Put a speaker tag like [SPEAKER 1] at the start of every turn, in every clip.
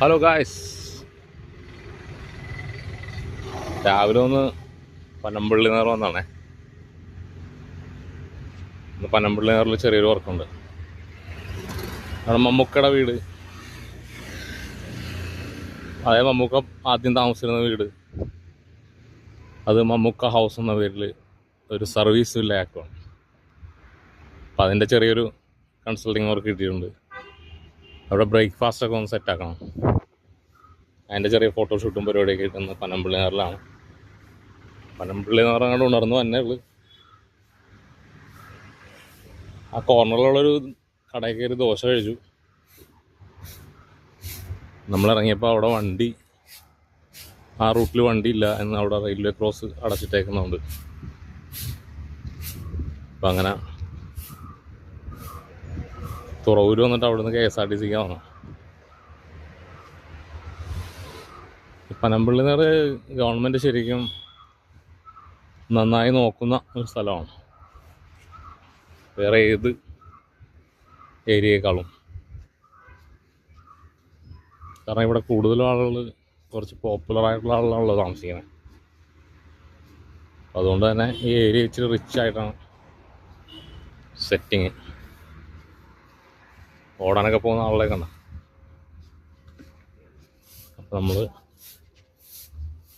[SPEAKER 1] Hello guys, രാവിലെ ഒന്ന് പനമ്പള്ളി നേർ വന്നാണേ. ഇന്ന് പനമ്പള്ളി നേറിൽ ചെറിയൊരു വർക്കുണ്ട്. അവിടെ മമ്മൂക്കയുടെ വീട്, അതായത് മമ്മൂക്ക ആദ്യം താമസിച്ചിരുന്ന വീട്, അത് മമ്മൂക്ക ഹൗസ് എന്ന പേരിൽ ഒരു സർവീസ് വില്ലയാക്കുവാണ്. അപ്പം അതിൻ്റെ ചെറിയൊരു കൺസൾട്ടിങ് വർക്ക് കിട്ടിയിട്ടുണ്ട്. അവിടെ ബ്രേക്ക്ഫാസ്റ്റൊക്കെ ഒന്ന് സെറ്റാക്കണം. അതിൻ്റെ ചെറിയ ഫോട്ടോഷൂട്ടും പരിപാടിയൊക്കെ കിട്ടുന്ന പനമ്പള്ളി നേറിലാണ്. പനമ്പള്ളി നേർ അങ്ങോട്ട് ഉണർന്നു തന്നെ ഉള്ളു. ആ കോർണറിലുള്ളൊരു കടയിൽ കയറി ദോശ കഴിച്ചു. നമ്മളിറങ്ങിയപ്പോൾ അവിടെ ആ റൂട്ടിൽ വണ്ടിയില്ല എന്ന് അവിടെ റെയിൽവേ ക്രോസ് അടച്ചിട്ടേക്കുന്നുണ്ട്. അപ്പം അങ്ങനെ തുറവൂര് വന്നിട്ട് അവിടെ നിന്ന് KSRTCക്ക് വന്നു. പനമ്പള്ളി നേർ ഗവൺമെൻറ് ശരിക്കും നന്നായി നോക്കുന്ന ഒരു സ്ഥലമാണ്, വേറെ ഏത് ഏരിയയെക്കാളും. കാരണം ഇവിടെ കൂടുതലും ആളുകൾ കുറച്ച് പോപ്പുലറായിട്ടുള്ള ആളുകളാണല്ലോ താമസിക്കുന്നത്. അതുകൊണ്ട് തന്നെ ഈ ഏരിയ ഇച്ചിരി റിച്ച് ആയിട്ടാണ് സെറ്റിങ്. ഓടാനൊക്കെ പോകുന്ന ആളുകളെ കണ്ട. അപ്പം നമ്മൾ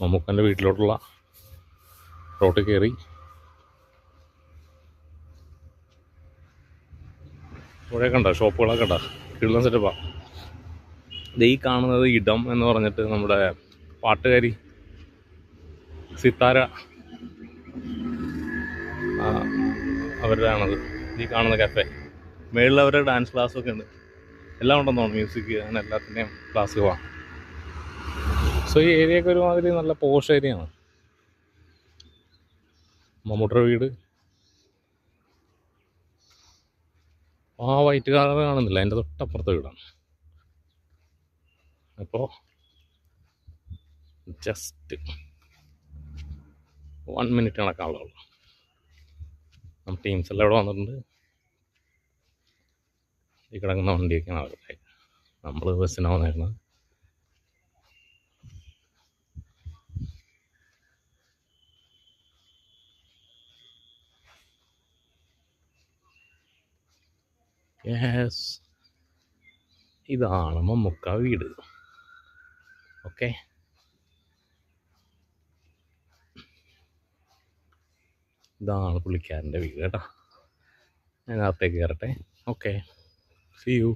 [SPEAKER 1] മമ്മൂക്കൻ്റെ വീട്ടിലോട്ടുള്ള റോട്ടിൽ കയറി. ഇവിടെ കണ്ട ഷോപ്പുകളൊക്കെ കണ്ട, കിള്ളം സെറ്റപ്പാണ്. ഇത് ഈ കാണുന്നത് ഇടം എന്ന് പറഞ്ഞിട്ട് നമ്മുടെ പാട്ടുകാരി സിത്താര അവരുടെയാണത്. ഈ കാണുന്ന കഫേ മേളിൽ അവരുടെ ഡാൻസ് ക്ലാസ്സൊക്കെ ഉണ്ട്. എല്ലാം ഉണ്ടെന്ന് തോന്നുന്നു, മ്യൂസിക് അങ്ങനെ എല്ലാത്തിൻ്റെയും ക്ലാസ്സുകളാണ്. സോ ഈ ഏരിയയൊക്കെ ഒരുമാതിരി നല്ല പോഷ് ഏരിയയാണ്. മമ്മൂട്ടിയുടെ വീട് ആ വൈറ്റ് കളർ കാണുന്നില്ല, അതിൻ്റെ തൊട്ടപ്പുറത്തെ വീടാണ്. അപ്പോൾ ജസ്റ്റ് 1 മിനിറ്റ് കണക്കാണുള്ളൂ. ನಮ್ಮ ടീംസ് എല്ലാം ഇവിടെ വന്നിട്ടുണ്ട്. ഈ കിടക്കുന്ന വണ്ടിയൊക്കെയാണ് അവരുടെ. നമ്മൾ ബസ്സിനാണ് വന്നേക്കുന്നത്. യെസ്, ഇതാണ് മമ്മൂക്ക വീട്. ഓക്കെ, ഇതാണ് പുള്ളിക്കാരൻ്റെ വീട് കേട്ടോ. ഞാൻ അകത്തേക്ക് കയറട്ടെ. Okay, see U.